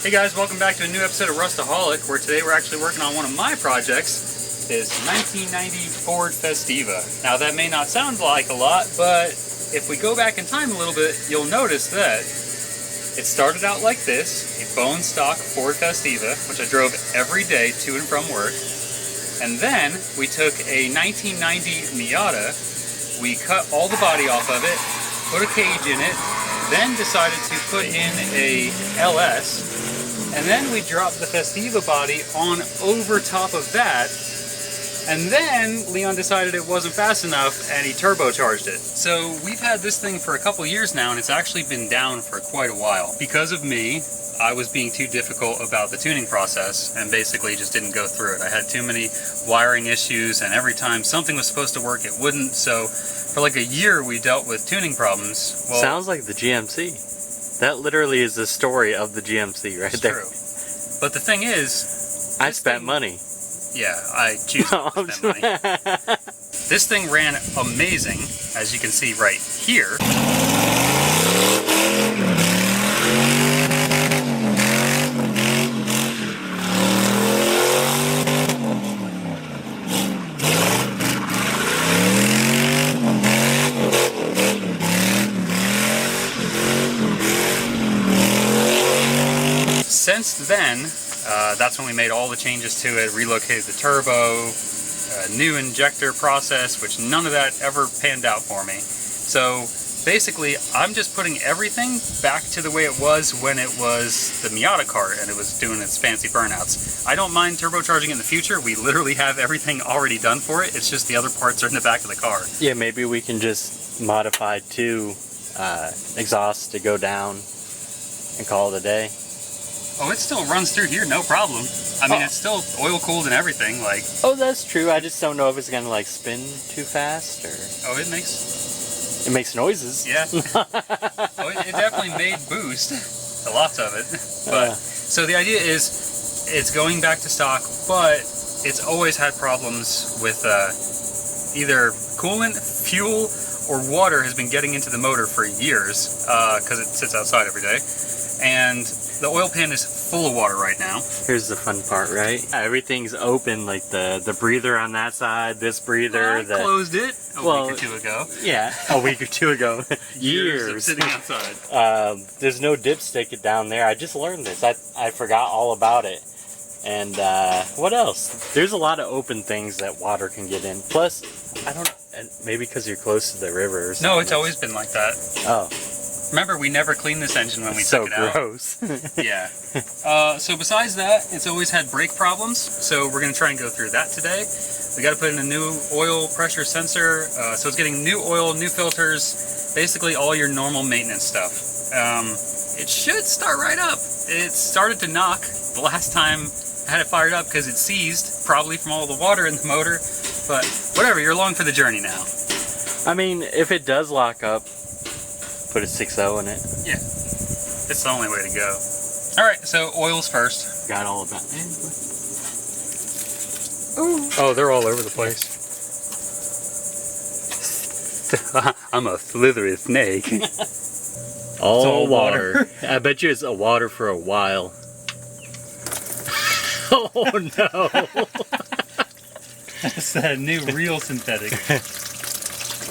Hey guys, welcome back to a new episode of Rustahaulic, where today we're actually working on one of my projects, this 1990 Ford Festiva. Now that may not sound like a lot, but if we go back in time a little bit, you'll notice that it started out like this, a bone stock Ford Festiva, which I drove every day to and from work. And then we took a 1990 Miata, we cut all the body off of it, put a cage in it, then decided to put in a LS, and then we dropped the Festiva body on over top of that, and then Leon decided it wasn't fast enough and he turbocharged it. So we've had this thing for a couple years now, and it's actually been down for quite a while. Because of me, I was being too difficult about the tuning process and basically just didn't go through it. I had too many wiring issues, and every time something was supposed to work, it wouldn't. So for like a year we dealt with tuning problems. Well, sounds like the GMC. That literally is the story of the GMC right there. True. But the thing is, I spent money. Yeah, I choose to spend money. This thing ran amazing, as you can see right here. Since then, that's when we made all the changes to it, relocated the turbo, new injector process, which none of that ever panned out for me. So basically, I'm just putting everything back to the way it was when it was the Miata cart and it was doing its fancy burnouts. I don't mind turbocharging in the future. We literally have everything already done for it. It's just the other parts are in the back of the car. Yeah, maybe we can just modify two exhausts to go down and call it a day. Oh, it still runs through here, no problem. I mean, it's still oil cooled and everything, like... Oh, that's true. I just don't know if it's gonna, like, spin too fast, or... Oh, it makes... It makes noises. Yeah. Oh, it definitely made boost. Lots of it. But, so the idea is, it's going back to stock, but it's always had problems with either coolant, fuel, or water has been getting into the motor for years, because it sits outside every day. And the oil pan is full of water right now. Here's the fun part, right? Everything's open, like the breather on that side, this breather. I closed it a week or two ago. Yeah, a week or two ago. Years of sitting outside. There's no dipstick down there. I just learned this. I forgot all about it. And what else? There's a lot of open things that water can get in. Plus, I don't. Maybe because you're close to the river or something. No, it's always been like that. Oh. Remember, we never cleaned this engine when we took it out. So gross. Yeah. So besides that, it's always had brake problems. So we're going to try and go through that today. We got to put in a new oil pressure sensor. So it's getting new oil, new filters, basically all your normal maintenance stuff. It should start right up. It started to knock the last time I had it fired up because it seized, probably from all the water in the motor. But whatever, you're along for the journey now. I mean, if it does lock up, put a 6.0 in it. Yeah, it's the only way to go. Alright, so oils first. Got all of that. Oh, they're all over the place. I'm a slithery snake. all water. I bet you it's a water for a while. Oh no! That's that new real synthetic.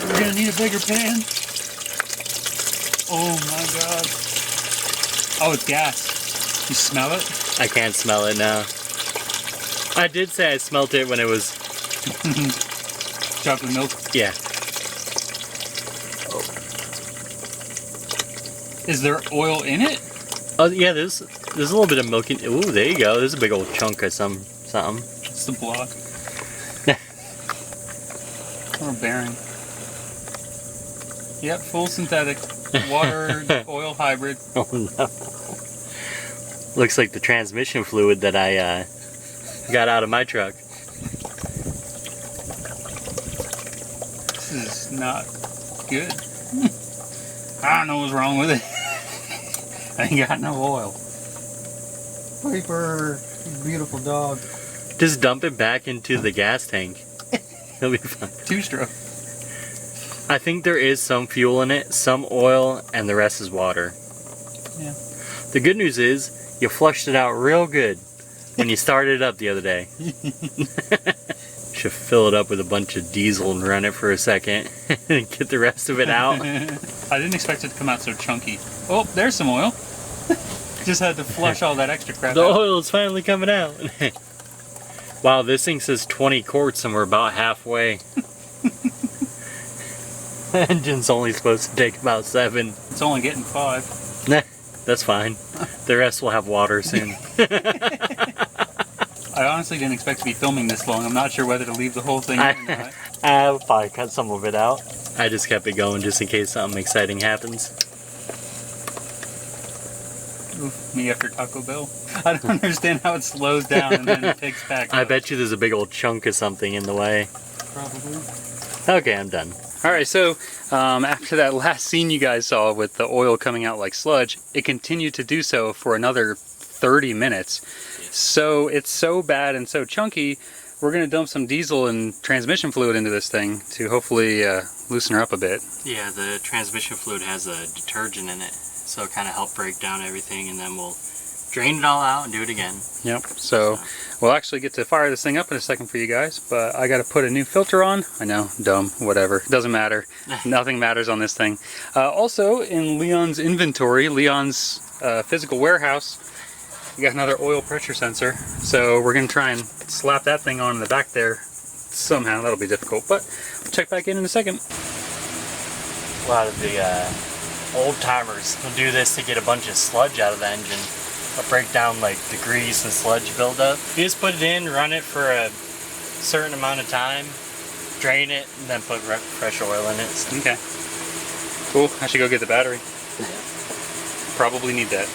We're gonna need a bigger pan. Oh my god. Oh, it's gas. You smell it? I can't smell it now. I did say I smelled it when it was... Chocolate milk? Yeah. Oh. Is there oil in it? Oh yeah, there's a little bit of milk in... Ooh, there you go. There's a big old chunk of something. It's the block. Or bearing. Yep, full synthetic. Water, oil hybrid. Oh no. Looks like the transmission fluid that I got out of my truck. This is not good. I don't know what's wrong with it. I ain't got no oil. Piper, beautiful dog. Just dump it back into the gas tank. It'll be fun. Two-stroke. I think there is some fuel in it, some oil, and the rest is water. Yeah. The good news is, You flushed it out real good when you started it up the other day. Should fill it up with a bunch of diesel and run it for a second and get the rest of it out. I didn't expect it to come out so chunky. Oh, there's some oil. Just had to flush all that extra crap The out. oil is finally coming out. Wow, this thing says 20 quarts and we're about halfway. The engine's only supposed to take about 7. It's only getting 5. Nah, that's fine. The rest will have water soon. I honestly didn't expect to be filming this long. I'm not sure whether to leave the whole thing in or not. I'll probably cut some of it out. I just kept it going just in case something exciting happens. Oof, me after Taco Bell. I don't understand how it slows down and then it takes back I up. bet you there's a big old chunk of something in the way. Probably. Okay, I'm done. Alright, so after that last scene you guys saw with the oil coming out like sludge, it continued to do so for another 30 minutes. So it's so bad and so chunky, we're going to dump some diesel and transmission fluid into this thing to hopefully loosen her up a bit. Yeah, the transmission fluid has a detergent in it, so it kind of helped break down everything, and then we'll drain it all out and do it again. Yep, so we'll actually get to fire this thing up in a second for you guys, but I got to put a new filter on. I know, dumb, whatever, doesn't matter. Nothing matters on this thing. Also, in Leon's inventory, Leon's physical warehouse, we got another oil pressure sensor, so we're going to try and slap that thing on in the back there somehow. That'll be difficult, but we'll check back in a second. A lot of the old timers will do this to get a bunch of sludge out of the engine. They'll break down like the grease and sludge buildup. You just put it in, run it for a certain amount of time, drain it, and then put fresh oil in it. Okay. Cool. I should go get the battery. Probably need that.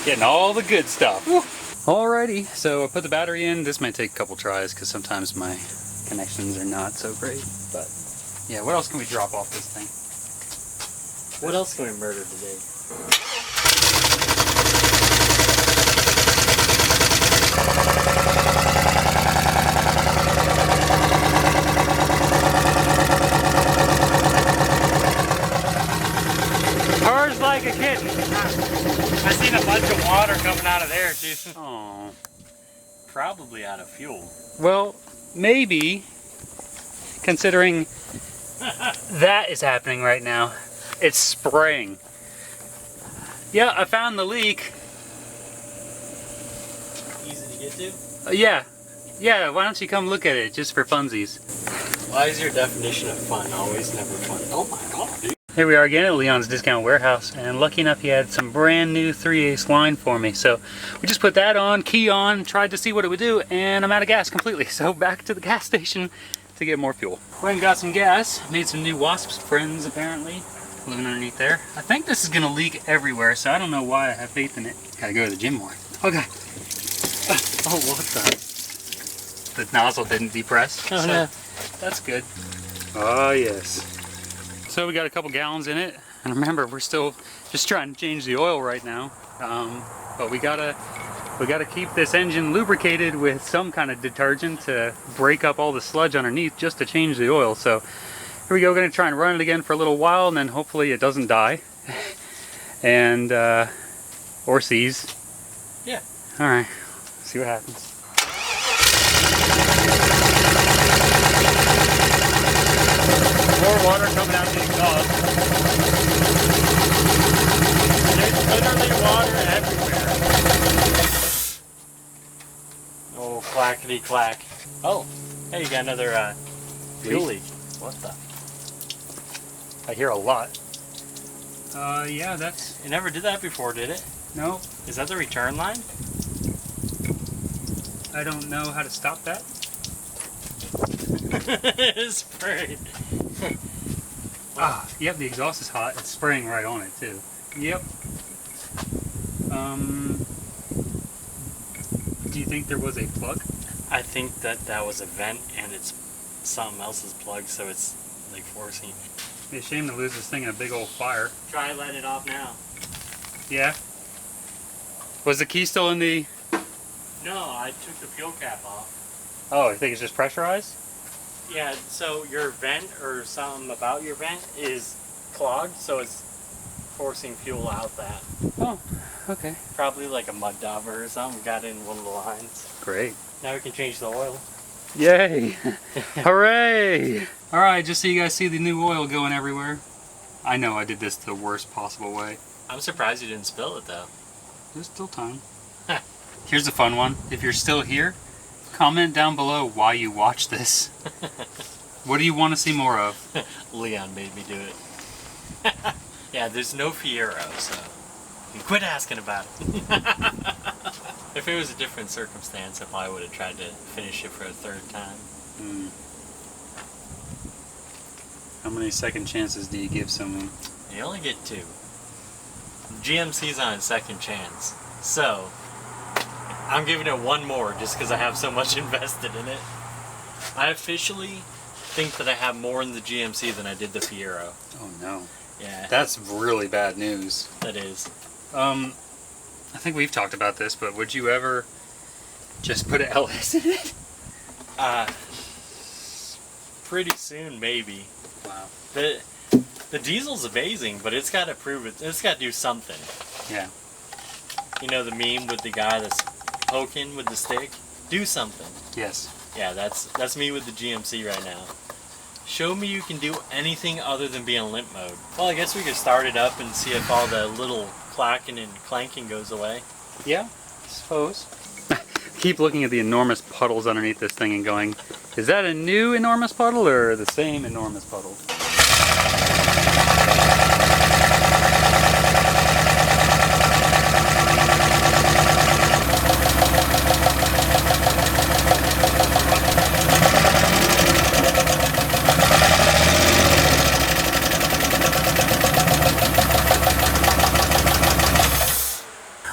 Getting all the good stuff. Woo. Alrighty, so I put the battery in. This might take a couple tries because sometimes my connections are not so great. But yeah, what else can we drop off this thing? What else can we murder today? Purrs like a kitten. I seen a bunch of water coming out of there too. Oh. Probably out of fuel. Well, maybe, considering that is happening right now. It's spraying. Yeah, I found the leak. Easy to get to? Yeah. Yeah, why don't you come look at it just for funsies? Why is your definition of fun always never fun? Oh my god, dude. Here we are again at Leon's Discount Warehouse, and lucky enough he had some brand new 3/8 line for me. So we just put that on, key on, tried to see what it would do, and I'm out of gas completely. So back to the gas station to get more fuel. Went and got some gas, made some new wasps friends apparently, living underneath there. I think this is gonna leak everywhere, so I don't know why I have faith in it. Gotta go to the gym more. Okay. Oh, what the nozzle didn't depress. Oh so no. That's good. Oh yes. So we got a couple gallons in it, and remember we're still just trying to change the oil right now. But we gotta keep this engine lubricated with some kind of detergent to break up all the sludge underneath just to change the oil. So here we go, gonna try and run it again for a little while, and then hopefully it doesn't die. And or seize. Yeah. All right. See what happens. More water coming out the exhaust. There's literally water everywhere. Oh, clackety clack. Oh, hey, you got another fuel leak. What the? I hear a lot. Yeah, that's... It never did that before, did it? No, Is that the return line? I don't know how to stop that. It's sprayed. Ah, yep, the exhaust is hot. It's spraying right on it, too. Yep. Do you think there was a plug? I think that was a vent and it's something else's plug, so it's like forcing. It'd be a shame to lose this thing in a big old fire. Try letting it off now. Yeah? Was the key still in the... No, I took the fuel cap off. Oh, I think it's just pressurized? Yeah, so your vent or something about your vent is clogged, so it's forcing fuel out that. Oh, Okay. Probably like a mud dauber or something. Got in one of the lines. Great. Now we can change the oil. Yay! Hooray! Alright, just so you guys see the new oil going everywhere. I know I did this the worst possible way. I'm surprised you didn't spill it though. There's still time. Here's a fun one. If you're still here, comment down below why you watch this. What do you want to see more of? Leon made me do it. Yeah, there's no Fiero, so you quit asking about it. If it was a different circumstance, I probably would have tried to finish it for a third time. How many second chances do you give someone? You only get 2. GMC's on its second chance, so I'm giving it 1 more just because I have so much invested in it. I officially think that I have more in the GMC than I did the Fiero. Oh no. Yeah. That's really bad news. That is. I think we've talked about this, but would you ever just put an LS in it? Pretty soon, maybe. Wow. The diesel's amazing, but it's got to prove it. It's got to do something. Yeah. You know the meme with the guy that's poking with the stick? Do something. Yes. Yeah, that's me with the GMC right now. Show me you can do anything other than be in limp mode. Well, I guess we could start it up and see if all the little clacking and clanking goes away. Yeah, I suppose. Keep looking at the enormous puddles underneath this thing and going, is that a new enormous puddle or the same enormous puddle?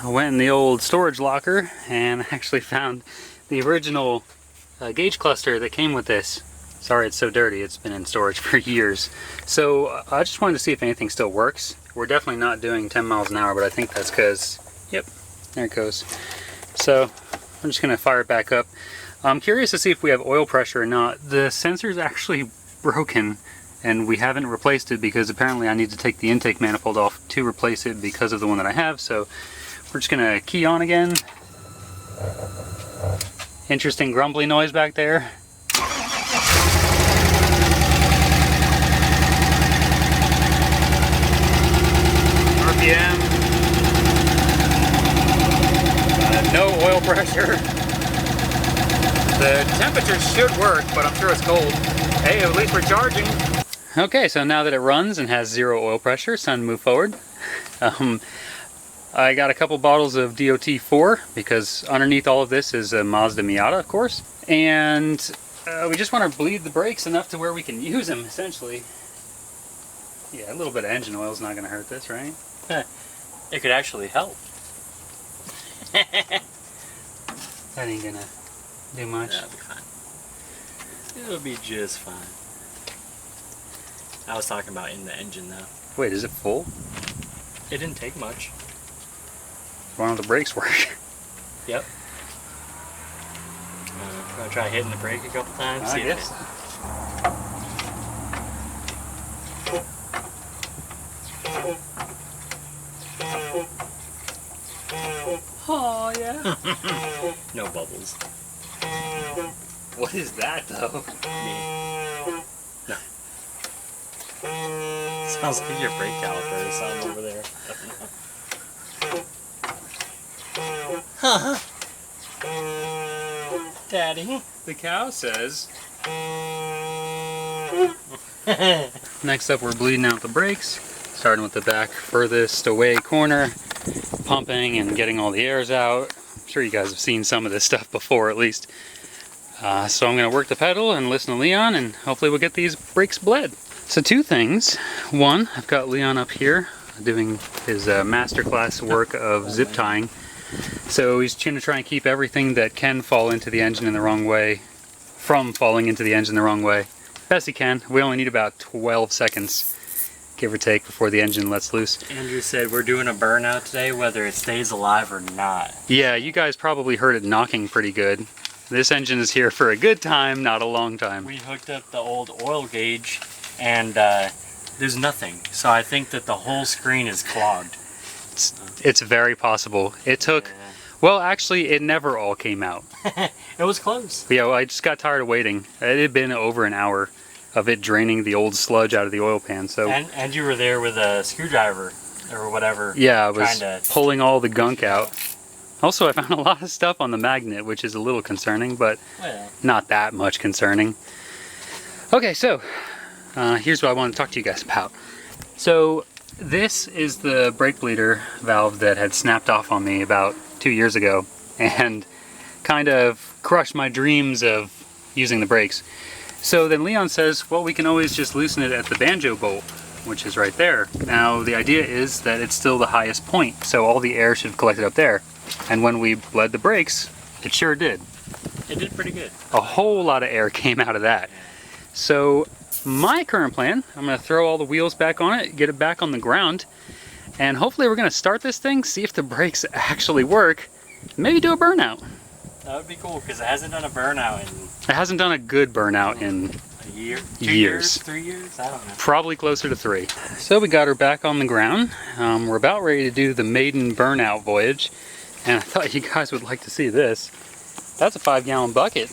I went in the old storage locker and actually found the original gauge cluster that came with this. Sorry it's so dirty, it's been in storage for years. So I just wanted to see if anything still works. We're definitely not doing 10 miles an hour, but I think that's because, yep, there it goes. So I'm just gonna fire it back up. I'm curious to see if we have oil pressure or not. The sensor's actually broken and we haven't replaced it because apparently I need to take the intake manifold off to replace it because of the one that I have. So we're just gonna key on again. Interesting grumbly noise back there. RPM. No oil pressure. The temperature should work, but I'm sure it's cold. Hey, at least we're charging. Okay, so now that it runs and has 0 oil pressure, it's time to move forward. I got a couple bottles of DOT4 because underneath all of this is a Mazda Miata, of course. And we just want to bleed the brakes enough to where we can use them, essentially. Yeah, a little bit of engine oil is not going to hurt this, right? It could actually help. That ain't going to do much. That'll be fine. It'll be just fine. I was talking about in the engine, though. Wait, is it full? It didn't take much. Why don't the brakes work? Yep. Gonna try hitting the brake a couple times. I guess. Oh yeah. No bubbles. What is that though? Me. No. Sounds like your brake caliper or something over there. Huh. Daddy. The cow says. Next up we're bleeding out the brakes, starting with the back furthest away corner, pumping and getting all the airs out. I'm sure you guys have seen some of this stuff before at least. So I'm going to work the pedal and listen to Leon and hopefully we'll get these brakes bled. So 2 things. One, I've got Leon up here doing his masterclass work of zip tying. So he's trying to try and keep everything that can fall into the engine in the wrong way from falling into the engine the wrong way. Best he can. We only need about 12 seconds, give or take, before the engine lets loose. Andrew said we're doing a burnout today, whether it stays alive or not. Yeah, you guys probably heard it knocking pretty good. This engine is here for a good time, not a long time. We hooked up the old oil gauge and there's nothing. So I think that the whole screen is clogged. It's very possible. It took, well, actually, it never all came out. It was close. But yeah, well, I just got tired of waiting. It had been over an hour of it draining the old sludge out of the oil pan. So And you were there with a screwdriver or whatever. yeah, I was trying to pulling all the gunk out. Also, I found a lot of stuff on the magnet, which is a little concerning, but not that much concerning. Okay, so here's what I want to talk to you guys about. So this is the brake bleeder valve that had snapped off on me about 2 years ago and kind of crushed my dreams of using the brakes. So then Leon says, well, we can always just loosen it at the banjo bolt, which is right there. Now the idea is that it's still the highest point, so all the air should have collected up there. And when we bled the brakes, it sure did. It did pretty good. A whole lot of air came out of that. So my current plan, I'm going to throw all the wheels back on it, get it back on the ground, and hopefully we're going to start this thing, see if the brakes actually work, maybe do a burnout. That would be cool, because it hasn't done a burnout in... It hasn't done a good burnout in a year? 2 years. years? 3 years? I don't know. Probably closer to 3. So we got her back on the ground. We're about ready to do the maiden burnout voyage. And I thought you guys would like to see this. That's a 5-gallon bucket.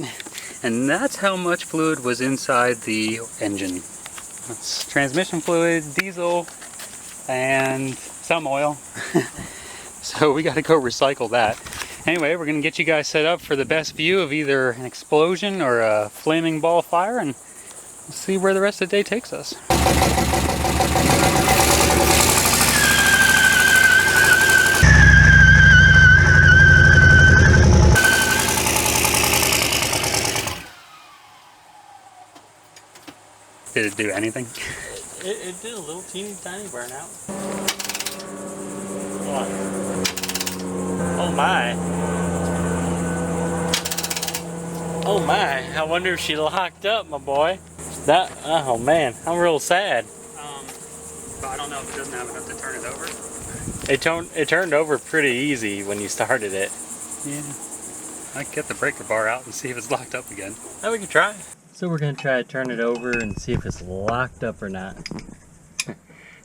And that's how much fluid was inside the engine. That's transmission fluid, diesel, and some oil. So we got to go recycle that. Anyway, we're going to get you guys set up for the best view of either an explosion or a flaming ball of fire, and we'll see where the rest of the day takes us. Did it do anything? It did a little teeny tiny burnout. Oh my. Oh my, I wonder if she locked up, my boy. That, oh man, I'm real sad. But I don't know if it doesn't have enough to turn it over. It turned over pretty easy when you started it. Yeah. I can get the breaker bar out and see if it's locked up again. Oh, we can try. So we're gonna try to turn it over and see if it's locked up or not.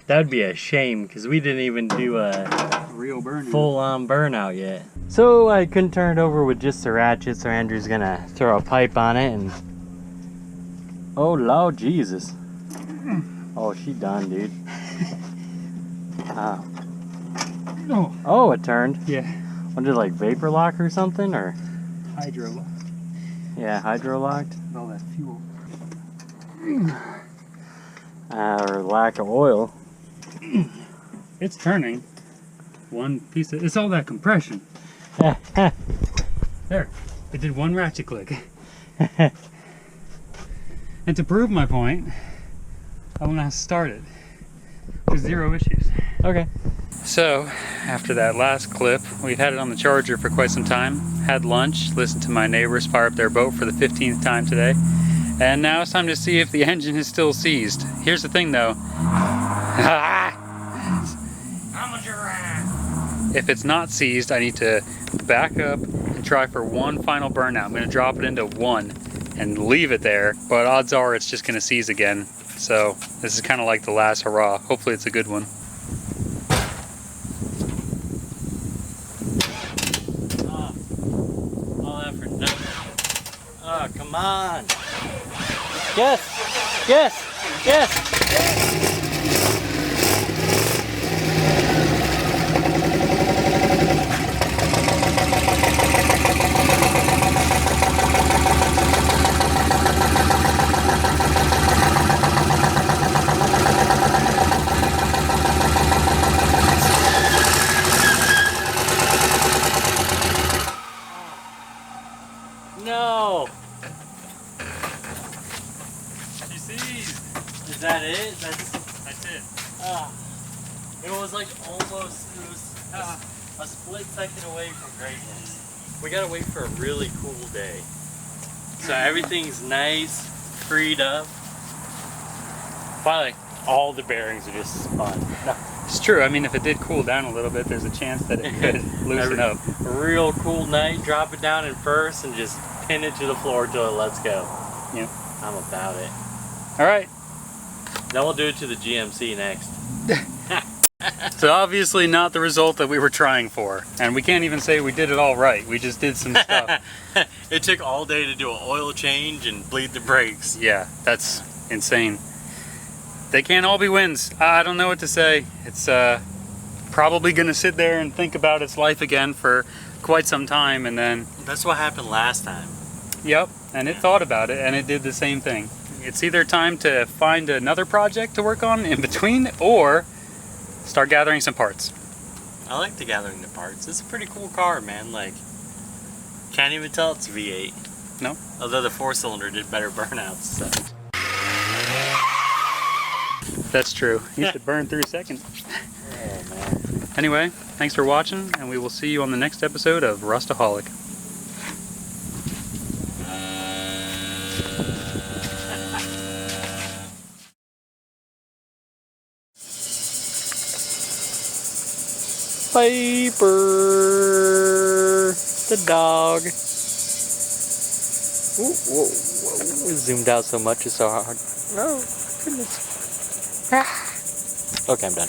That would be a shame, because we didn't even do a real burnout. Full-on burnout yet. So I couldn't turn it over with just the ratchet, so Andrew's gonna throw a pipe on it and... Oh Lord Jesus. Oh, she done, dude. Oh. Oh, it turned. Yeah. Was it like vapor lock or something, or? Hydro lock. Yeah, hydro locked. With all that fuel. Or lack of oil. It's turning. One piece of, it's all that compression. There, it did one ratchet click. And to prove my point, I'm gonna start it with 0 issues. Okay. So, after that last clip, we've had it on the charger for quite some time, had lunch, listened to my neighbors fire up their boat for the 15th time today, and now it's time to see if the engine is still seized. Here's the thing though. If it's not seized, I need to back up and try for one final burnout. I'm going to drop it into 1 and leave it there, but odds are it's just going to seize again. So this is kind of like the last hurrah. Hopefully it's a good one. All that for nothing. Oh, come on. Yes! Yes! Yes! No! She seized. Is that it? That's it. It was like almost, it was a split second away from greatness. We gotta wait for a really cool day. So everything's nice, freed up. Finally, all the bearings are just spun. No. It's true. I mean, if it did cool down a little bit, there's a chance that it could loosen up. A real cool night, drop it down in first and just pin it to the floor till it lets go. Yeah. I'm about it. All right. Then we'll do it to the GMC next. It's obviously not the result that we were trying for. And we can't even say we did it all right. We just did some stuff. It took all day to do an oil change and bleed the brakes. Yeah, that's insane. They can't all be wins. I don't know what to say. It's probably going to sit there and think about its life again for quite some time, and then... That's what happened last time. Yep, and it thought about it, and it did the same thing. It's either time to find another project to work on in between, or start gathering some parts. I like the gathering the parts. It's a pretty cool car, man. Like, can't even tell it's a V8. No? Although the 4-cylinder did better burnouts, so. That's true. Used to burn through seconds. Oh, man. Anyway, thanks for watching, and we will see you on the next episode of Rustahaulic. Piper, the dog. Ooh, whoa, whoa. We zoomed out so much, it's so hard. Oh, goodness. Okay, I'm done.